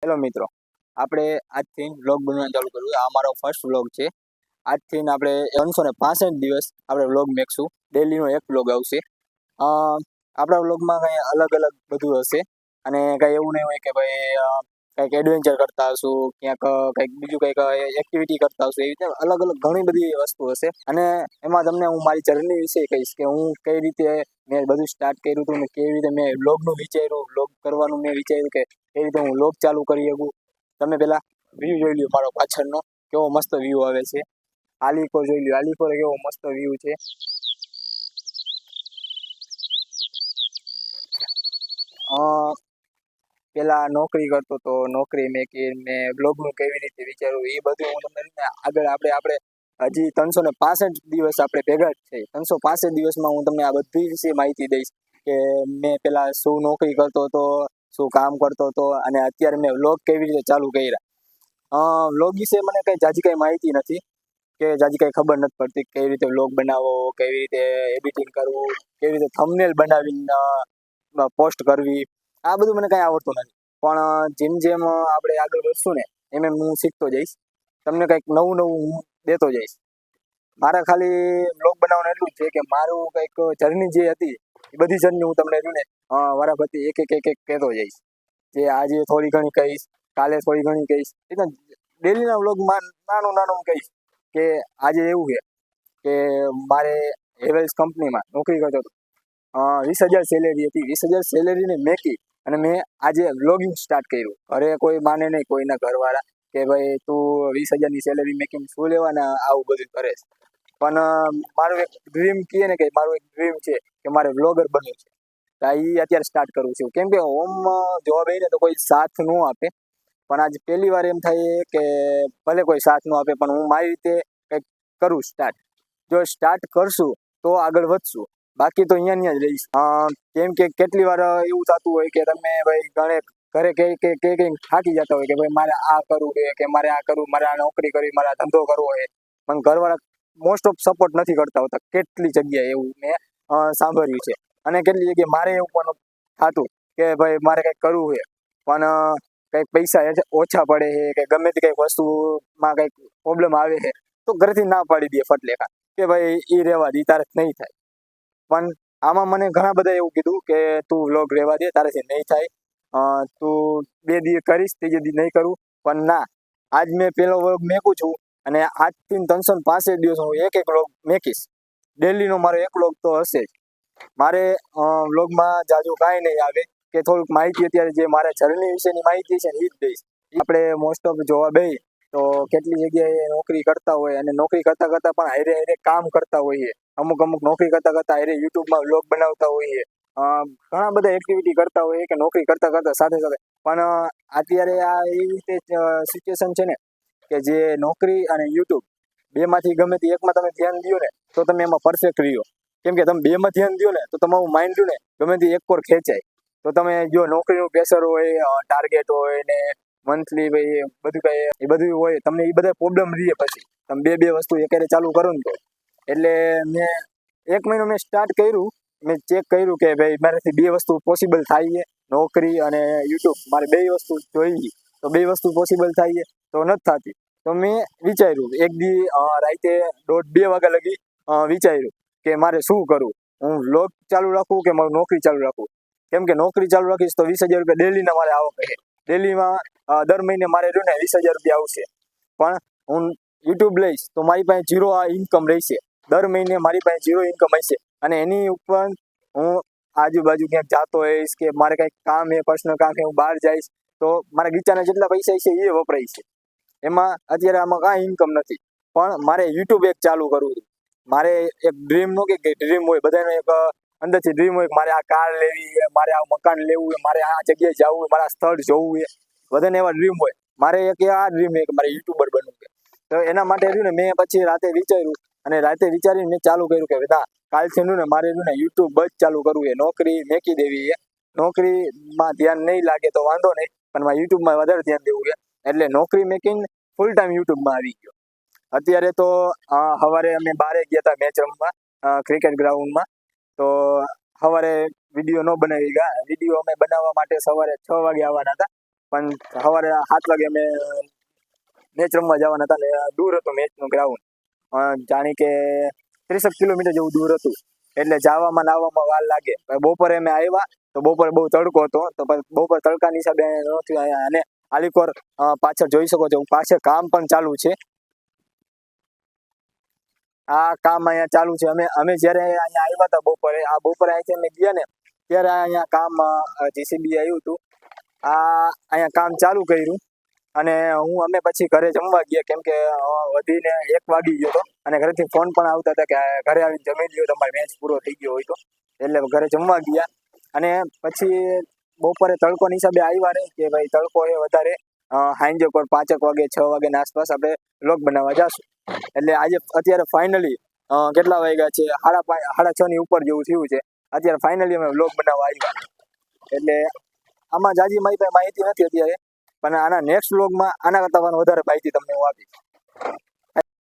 Hello મિત્રો, આપણે આજથી વ્લોગ બનાવવાનું ચાલુ કર્યું. આ અમારો ફર્સ્ટ વ્લોગ છે. આજથી આપણે 365 દિવસ આપણે વ્લોગ મેકશું. ડેલીનો એક વ્લોગ આવશે. આપણા વ્લોગમાં કંઈ અલગ અલગ બધું હશે અને કંઈ એવું નહીં હોય કે ભાઈ કંઈક એડવેન્ચર કરતા હશું, ક્યાંક કંઈક બીજું કંઈક એક્ટિવિટી કરતા હશું. એવી રીતે અલગ અલગ ઘણી બધી વસ્તુ હશે અને એમાં તમને હું મારી જર્ની વિશે કહીશ કે હું કઈ રીતે મેં બધું સ્ટાર્ટ કર્યું હતું ને કેવી રીતે મેં વ્લોગનું વિચાર્યું, વ્લોગ કરવાનું મેં વિચાર્યું કે એ રીતે હું વ્લોગ ચાલુ કરી શકું. તમે પહેલાં વ્યૂ જોઈ લ્યો મારો પાછળનો, કેવો મસ્ત વ્યૂ આવે છે. આલીપોર જોઈ લ્યો, આલીપોર કેવો મસ્ત વ્યૂ છે. પહેલાં નોકરી કરતો તો નોકરી મેં બ્લોગનું કેવી રીતે વિચાર્યું એ બધું હું તમને આગળ આપણે હજી 365 દિવસ આપણે ભેગા જ છે. 365 દિવસમાં હું તમને આ બધી વિશે માહિતી દઈશ કે મેં પહેલાં શું નોકરી કરતો હતો, શું કામ કરતો હતો અને અત્યારે મેં વ્લોગ કેવી રીતે ચાલુ કર્યા. વ્લોગ વિશે મને કંઈ જાજી કંઈ માહિતી નથી કે જાજી કંઈ ખબર નથી પડતી કેવી રીતે વ્લોગ બનાવવો, કેવી રીતે એડિટિંગ કરવું, કેવી રીતે થંબનેલ બનાવીને પોસ્ટ કરવી. આ બધું મને કાંઈ આવડતું નથી, પણ જેમ જેમ આપણે આગળ વધશું ને એમ એમ હું શીખતો જઈશ. તમને કંઈક નવું નવું હું દેતો જઈશ. મારે ખાલી વ્લોગ બનાવવાનું એટલું જ છે કે મારું કંઈક જર્ની જે હતી એ બધી જર્ની હું તમને જોઈને વારાફરતી એક એક એક એક કહેતો જઈશ. જે આજે થોડી ઘણી કહીશ, કાલે થોડી ઘણી કહીશ. એટલે ડેલીના વ્લોગમાં નાનું નાનું કહીશ કે આજે એવું છે કે મારે હેવેલ્સ કંપનીમાં નોકરી કરતો હતો. 20,000 સેલેરી હતી. 20,000 સેલેરીને મેકી અને મેં આજે વ્લોગિંગ સ્ટાર્ટ કર્યું. ઘરે કોઈ માને નહીં, કોઈના ઘરવાળા કે ભાઈ તું 20,000ની સેલેરી મેકીને શું લેવાના આવું બધું કરે છે. પણ મારું એક ડ્રીમ કહે ને કે મારું એક ડ્રીમ છે કે મારે વ્લોગર બનવું છે. તો એ અત્યારે સ્ટાર્ટ કરું છું. કેમ કે હોમ જોબ એને તો કોઈ સાથ ન આપે, પણ આજે પહેલી વાર એમ થાય કે ભલે કોઈ સાથ ન આપે પણ હું મારી રીતે કંઈક કરું સ્ટાર્ટ. જો સ્ટાર્ટ કરશું તો આગળ વધશું, બાકી તો અહીંયા જ રહીશ. કેમ કે કેટલી વાર એવું થતું હોય કે તમે ભાઈ ઘરે કઈ થાકી જતા હોય કે ભાઈ મારે આ કરવું છે કે મારે આ કરવું, મારે આ નોકરી કરવી, મારે આ ધંધો કરવો છે, પણ ઘરવાળા મોસ્ટ ઓફ સપોર્ટ નથી કરતા હોતા. કેટલી જગ્યાએ એવું મેં સાંભળ્યું છે અને કેટલી જગ્યાએ મારે એવું પણ થતું કે ભાઈ મારે કંઈક કરવું છે પણ કંઈક પૈસા ઓછા પડે છે કે ગમે તે કંઈક વસ્તુમાં કંઈક પ્રોબ્લેમ આવે છે તો ઘરેથી ના પાડી દે ફટલેખા કે ભાઈ એ રહેવા દે, તારે નહીં થાય. પણ આમાં મને ઘણા બધા એવું કીધું કે તું વ્લોગ રહેવા દે, તારાથી નહીં થાય, તું 2 દિવસ કરીશ, ત્રીજે દી નહીં કરું. પણ ના, આજ મેં પહેલો વ્લોગ મેકું છું અને આજથી 365 દિવસ હું એક એક વ્લોગ મેકીશ. ડેલીનો મારો એક વ્લોગ તો હશે જ. મારે વ્લોગમાં જાજુ કાંઈ નહીં આવે કે થોડુંક માહિતી અત્યારે જે મારા જર્ની વિશેની માહિતી છે ને એ જ દઈશ. આપણે મોસ્ટ ઓફ જોવા બેસીએ તો કેટલી જગ્યાએ નોકરી કરતા હોય અને નોકરી કરતાં કરતાં પણ હારે કામ કરતા હોઈએ. અમુક નોકરી કરતાં કરતાં હારે યુટ્યુબમાં વ્લોગ બનાવતા હોઈએ. ઘણા બધા એક્ટિવિટી કરતા હોઈએ કે નોકરી કરતાં કરતાં સાથે સાથે. પણ અત્યારે આ એવી રીતે સિચ્યુએશન છે ને કે જે નોકરી અને યુટ્યુબ બેમાંથી ગમે તે એકમાં તમે ધ્યાન દો ને તો તમે એમાં પરફેક્ટ રહ્યો. કેમ કે તમે બેમાં ધ્યાન દો ને તો તમારું માઇન્ડ ને ગમે તે એક પર ખેંચાય. તો તમે જો નોકરીનું પ્રેશર હોય, ટાર્ગેટ હોય ને મંથલી ભાઈ બધું કંઈ એ બધું હોય, તમને એ બધા પ્રોબ્લેમ રહે. પછી તમે બે વસ્તુ એકારે ચાલુ કરો ને તો. એટલે મેં 1 મહિનો મેં સ્ટાર્ટ કર્યું, મેં ચેક કર્યું કે ભાઈ મારાથી 2 વસ્તુ પોસિબલ થાય છે, નોકરી અને યુટ્યુબ. મારે 2 વસ્તુ જોઈએ તો 2 વસ્તુ પોસિબલ થાય છે તો નથી થતી. તો મેં વિચાર્યું એક દી રાતે 1:30-2 વાગ્યા લગી વિચાર્યું કે મારે શું કરવું. હું વ્લોગ ચાલુ રાખું કે મારું નોકરી ચાલુ રાખું. કેમ કે નોકરી ચાલુ રાખીશ તો 20,000 રૂપિયા ડેલીના મારે આવક છે. ડેલીમાં દર મહિને મારે જો ને 20,000 રૂપિયા આવશે. પણ હું યુટ્યુબ લઈશ તો મારી પાસે ઝીરો ઇન્કમ રહેશે. દર મહિને મારી પાસે ઝીરો ઇન્કમ હશે અને એની ઉપર હું આજુબાજુ ક્યાંક જતો હોઈશ કે મારે કંઈક કામ છે, પર્સનલ કામ છે, હું બહાર જઈશ તો મારા ગીચાના જેટલા પૈસા છે એ વપરાય છે. એમાં અત્યારે આમાં કાંઈ ઇન્કમ નથી. પણ મારે યુટ્યુબ એક ચાલુ કરવું છે. મારે એક ડ્રીમ નો કે ડ્રીમ હોય, બધાનો એક અંદરથી ડ્રીમ હોય કે મારે આ કાર લેવી છે, મારે આ મકાન લેવું છે, મારે આ જગ્યાએ જવું છે, મારે આ સ્થળ જોવું છે. બધાને એવા ડ્રીમ હોય. મારે એક આ ડ્રીમ છે કે મારે યુટ્યુબર બનવું છે. તો એના માટે રહ્યું ને મેં પછી રાતે વિચાર્યું અને રાતે વિચારીને મેં ચાલુ કર્યું કે ના, કાલથી ને મારે ને યુટ્યુબ જ ચાલુ કરવું છે. નોકરી મેકી દેવી છે. નોકરીમાં ધ્યાન નહીં લાગે તો વાંધો નહીં, પણ મારે યુટ્યુબમાં વધારે ધ્યાન દેવું છે. એટલે નોકરી મેકીને ફૂલ ટાઈમ યુટ્યુબમાં આવી ગયો. અત્યારે તો સવારે અમે બહાર ગયા હતા મેચ રમવા ક્રિકેટ ગ્રાઉન્ડમાં. તો સવારે વિડીયો ન બનાવી ગયા. વિડીયો અમે બનાવવા માટે સવારે 6 વાગે આવવાના હતા, પણ સવારે 7 વાગે અમે મેચ રમવા જવાના હતા ને દૂર હતું મેચનું ગ્રાઉન્ડ, જાણી કે 30 કિલોમીટર જેવું દૂર હતું, એટલે જવામાં ને આવવામાં વાર લાગે. બપોરે અમે આવ્યા તો બપોરે બહુ તડકો હતો, તો બપોર તડકાની હિસાબે નહોતું અહીંયા. અને આલીકોર પાછળ જોઈ શકો છો, પાછળ કામ પણ ચાલુ છે. આ કામ અહીંયા ચાલુ છે. અમે જ્યારે અહીંયા આવ્યા હતા બપોરે અહીંથી અમે ગયા ને ત્યારે અહીંયા કામ જીસીબી આવ્યું હતું. અહીંયા કામ ચાલુ કર્યું અને અમે પછી ઘરે જમવા ગયા, કેમ કે વધીને 1 વાગી ગયો હતો અને ઘરેથી ફોન પણ આવતા હતા કે ઘરે આવીને જમી લ્યો, તમારો મેચ પૂરો થઈ ગયો હોય તો. એટલે ઘરે જમવા ગયા અને પછી બપોરે તડકોની હિસાબે આવ્યા નહીં કે ભાઈ તડકો એ વધારે, સાંજે કોઈ 5 વાગે 6 વાગ્યાની આસપાસ આપણે વ્લોગ બનાવવા જશું. એટલે આજે અત્યારે ફાઇનલી કેટલા વાગ્યા છે, 5:30 ની ઉપર જેવું થયું છે. અત્યારે ફાઇનલી અમે વ્લોગ બનાવવા આવ્યા. એટલે આમાં જાજી મારી પાસે માહિતી નથી અત્યારે, પણ આના નેક્સ્ટ વ્લોગમાં આના કરતાં પણ વધારે માહિતી તમને હું આપીશ.